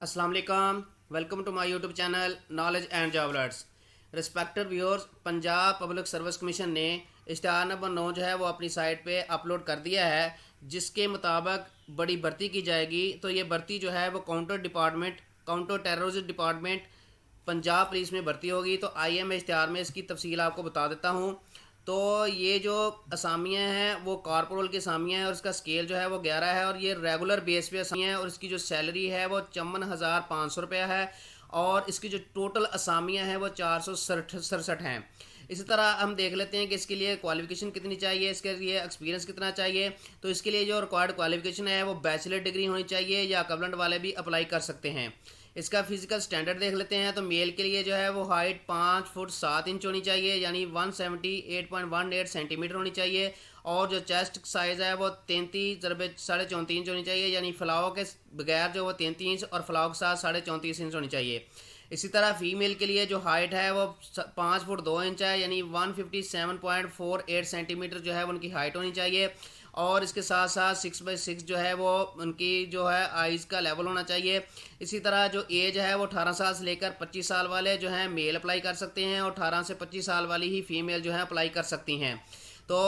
अस्सलाम वालेकुम, welcome to my YouTube channel knowledge and job alerts. Respected viewers, Punjab public service commission ने इश्तिहार number 9 जो है वो अपनी साइट पे अपलोड कर दिया है, जिसके मुताबिक बड़ी भर्ती की जाएगी। तो ये भर्ती जो है वो counter terrorism department Punjab police में भर्ती होगी। तो आइए मैं इश्तिहार में इसकी तफसील आपको बता देता हूँ। तो ये जो असामियाँ हैं वो कॉर्पोरल की असामियाँ हैं और इसका स्केल जो है वो 11 है और ये रेगुलर बेस पे असामियाँ हैं और इसकी जो सैलरी है वो 54,500 रुपया है और इसकी जो टोटल असामियाँ हैं वो 467 हैं। इसी तरह हम देख लेते हैं कि इसके लिए क्वालिफिकेशन कितनी चाहिए, इसके लिए एक्सपीरियंस कितना चाहिए। तो इसके लिए जो रिक्वायर्ड क्वालिफिकेशन है वो बैचलर डिग्री होनी चाहिए या इक्विवेलेंट वाले भी अप्लाई कर सकते हैं। इसका फिजिकल स्टैंडर्ड देख लेते हैं। तो मेल के लिए जो है वो हाइट 5 फुट 7 इंच होनी चाहिए, यानी 178.18 सेंटीमीटर होनी चाहिए। और जो चेस्ट साइज़ है वो 33 × 34.5 इंच होनी चाहिए, यानी फलाव के बगैर जो वो 33 इंच और फलाव के साथ 34.5 इंच होनी चाहिए। इसी तरह फीमेल के लिए जो हाइट है वो 5 फुट 2 इंच है, यानी 157.48 सेंटीमीटर जो है उनकी हाइट होनी चाहिए। और इसके साथ साथ 6/6 जो है वो उनकी जो है आइज़ का लेवल होना चाहिए। इसी तरह जो एज है वो 18 साल से लेकर 25 साल वाले जो हैं मेल अप्लाई कर सकते हैं और 18 से 25 साल वाली ही फीमेल जो है अप्लाई कर सकती हैं। तो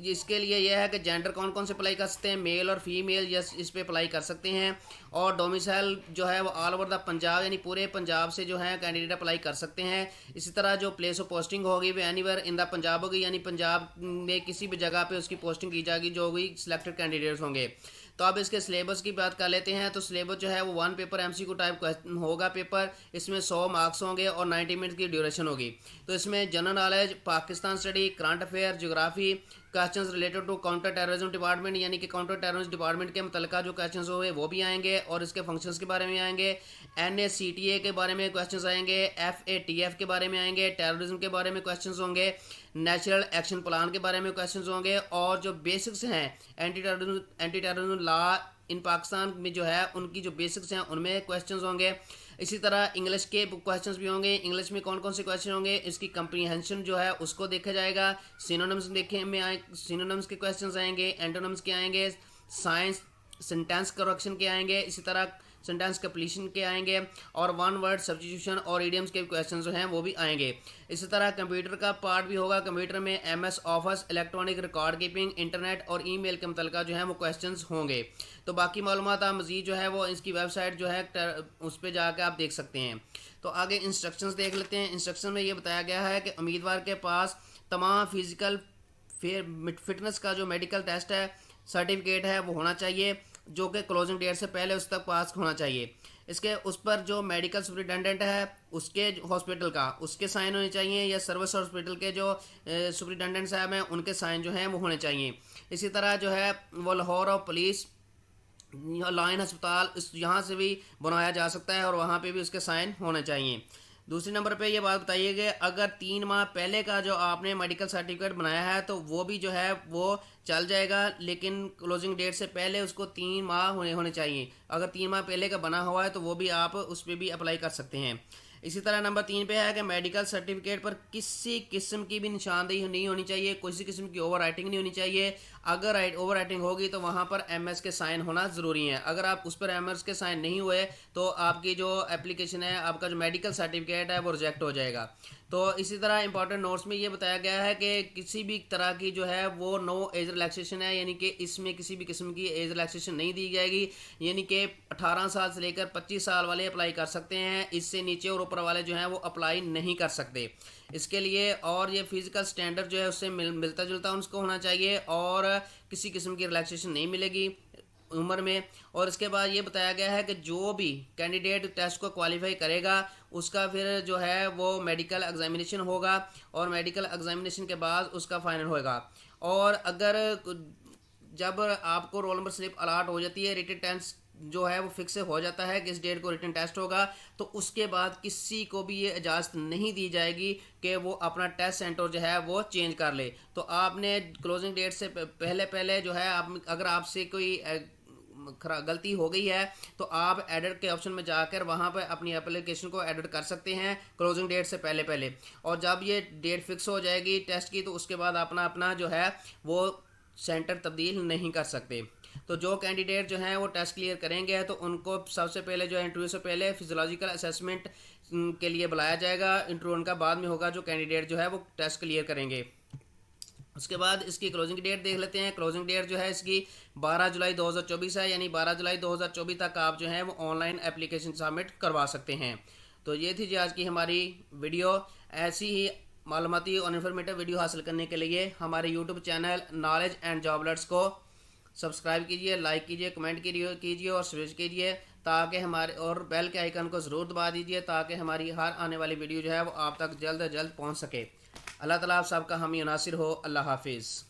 इसके लिए यह है कि जेंडर कौन कौन से अप्लाई कर सकते हैं, मेल और फीमेल यस इस पे अप्लाई कर सकते हैं। और डोमिसाइल जो है वो ऑल ओवर द पंजाब, यानी पूरे पंजाब से जो है कैंडिडेट अप्लाई कर सकते हैं। इसी तरह जो प्लेस ऑफ पोस्टिंग होगी वो एनीवेयर इन द पंजाब होगी, यानी पंजाब में किसी भी जगह पे उसकी पोस्टिंग की जाएगी जो भी सिलेक्टेड कैंडिडेट्स होंगे। तो अब इसके सिलेबस की बात कर लेते हैं। तो सिलेबस जो है वो 1 पेपर MCQ टाइप होगा पेपर। इसमें 100 मार्क्स होंगे और 90 मिनट की ड्यूरेशन होगी। तो इसमें general knowledge, Pakistan study, current affair, geography, questions related to counter terrorism department, यानी कि काउंटर टेररिज्म डिपार्टमेंट के मुतल्लिका जो क्वेश्चंस हुए वो भी आएंगे और इसके फंक्शंस के बारे में आएंगे। NACTA के बारे में क्वेश्चंस आएंगे, FATF के बारे में आएंगे, टेररिज्म के बारे में क्वेश्चंस होंगे, नेशनल एक्शन प्लान के बारे में क्वेश्चंस होंगे। और जो बेसिक्स हैं anti terrorism law in Pakistan में जो है उनकी जो बेसिक्स हैं उनमें क्वेश्चंस होंगे। इसी तरह इंग्लिश के क्वेश्चंस भी होंगे। इंग्लिश में कौन कौन से क्वेश्चन होंगे, इसकी कंप्रीहेंशन जो है उसको देखा जाएगा। सिनोनिम्स देखे में आए, सिनोनिम्स के क्वेश्चंस आएंगे, एंटोनिम्स के आएंगे, साइंस सेंटेंस करेक्शन के आएंगे, इसी तरह सेंटेंस कंप्लीशन के आएंगे और वन वर्ड सब्स्टिट्यूशन और इडियम्स के क्वेश्चन जो हैं वो भी आएंगे। इसी तरह कंप्यूटर का पार्ट भी होगा। कंप्यूटर में MS office, electronic record keeping, internet और ईमेल के मुतल्लिका जो है वो क्वेश्चंस होंगे। तो बाकी मालूमात आप मज़ीद जो है वो इसकी वेबसाइट जो है उस पर जाकर आप देख सकते हैं। तो आगे इंस्ट्रक्शंस देख लेते हैं। इंस्ट्रक्शन में ये बताया गया है कि उम्मीदवार के पास तमाम फिज़िकल फिटनेस का जो मेडिकल टेस्ट है सर्टिफिकेट है वो होना चाहिए, जो कि क्लोजिंग डेट से पहले उस तक पास होना चाहिए। इसके उस पर जो मेडिकल सुपरिटेंडेंट है उसके हॉस्पिटल का उसके साइन होने चाहिए, या सर्विस हॉस्पिटल के जो सुपरिटेंडेंट साहब हैं उनके साइन जो हैं वो होने चाहिए। इसी तरह जो है वो लाहौर और पुलिस लाइन अस्पताल यहाँ से भी बनाया जा सकता है और वहाँ पे भी उसके साइन होने चाहिए। दूसरे नंबर पे ये बात बताइए कि अगर 3 माह पहले का जो आपने मेडिकल सर्टिफिकेट बनाया है तो वो भी जो है वो चल जाएगा, लेकिन क्लोजिंग डेट से पहले उसको 3 माह होने चाहिए। अगर 3 माह पहले का बना हुआ है तो वो भी आप उस पर भी अप्लाई कर सकते हैं। इसी तरह नंबर 3 पे है कि मेडिकल सर्टिफिकेट पर किसी किस्म की भी निशानदेही नहीं होनी चाहिए, किसी किस्म की ओवर राइटिंग नहीं होनी चाहिए। अगर ओवर राइटिंग होगी तो वहाँ पर MS के साइन होना ज़रूरी है। अगर आप उस पर MS के साइन नहीं हुए तो आपकी जो एप्लीकेशन है, आपका जो मेडिकल सर्टिफिकेट है वो रिजेक्ट हो जाएगा। तो इसी तरह इंपॉर्टेंट नोट्स में ये बताया गया है कि किसी भी तरह की जो है वो नो एज रिलैक्सेशन है, यानी कि इसमें किसी भी किस्म की एज रिलैक्सेशन नहीं दी जाएगी। यानी कि 18 साल से लेकर 25 साल वाले अप्लाई कर सकते हैं, इससे नीचे और ऊपर वाले जो हैं वो अप्लाई नहीं कर सकते इसके लिए। और ये फिजिकल स्टैंडर्ड जो है उससे मिलता जुलता उनको होना चाहिए और किसी किस्म की रिलैक्सेशन नहीं मिलेगी उम्र में। और इसके बाद ये बताया गया है कि जो भी कैंडिडेट टेस्ट को क्वालिफाई करेगा उसका फिर जो है वो मेडिकल एग्जामिनेशन होगा और मेडिकल एग्जामिनेशन के बाद उसका फाइनल होगा। और अगर जब आपको रोल नंबर स्लिप अलॉट हो जाती है, रिटन टेस्ट जो है वो फिक्स हो जाता है कि इस डेट को रिटन टेस्ट होगा, तो उसके बाद किसी को भी ये इजाज़त नहीं दी जाएगी कि वो अपना टेस्ट सेंटर जो है वो चेंज कर ले। तो आपने क्लोजिंग डेट से पहले जो है आप अगर आपसे कोई गलती हो गई है तो आप एडिट के ऑप्शन में जाकर वहाँ पर अपनी एप्लीकेशन को एडिट कर सकते हैं क्लोजिंग डेट से पहले। और जब ये डेट फिक्स हो जाएगी टेस्ट की तो उसके बाद अपना जो है वो सेंटर तब्दील नहीं कर सकते। تو جو کینڈیڈیٹ جو ہیں وہ ٹیسٹ کلیئر کریں گے تو ان کو سب سے پہلے جو ہے انٹرویو سے پہلے فزیولوجیکل اسیسمنٹ کے لیے بلایا جائے گا. انٹرویو ان کا بعد میں ہوگا جو کینڈیڈیٹ جو ہے وہ ٹیسٹ کلیئر کریں گے. اس کے بعد اس کی کلوزنگ ڈیٹ دیکھ لیتے ہیں. کلوزنگ ڈیٹ جو ہے اس کی 12 جولائی 2024 ہے، یعنی 12 جولائی 2024 تک آپ جو ہیں وہ آن لائن اپلیکیشن سبمٹ کروا سکتے ہیں. تو یہ تھی جی آج کی ہماری ویڈیو. ایسی ہی معلوماتی اور انفارمیٹیو ویڈیو حاصل کرنے کے لیے ہمارے YouTube channel knowledge and job alerts کو سبسکرائب کیجیے، لائک کیجیے، کمنٹ کیجیے اور سویچ کیجیے تاکہ ہمارے اور بیل کے آئیکن کو ضرور دبا دیجیے تاکہ ہماری ہر آنے والی ویڈیو جو ہے وہ آپ تک جلد از جلد پہنچ سکے. اللہ تعالیٰ آپ سب کا حامی و ناصر ہو. اللہ حافظ.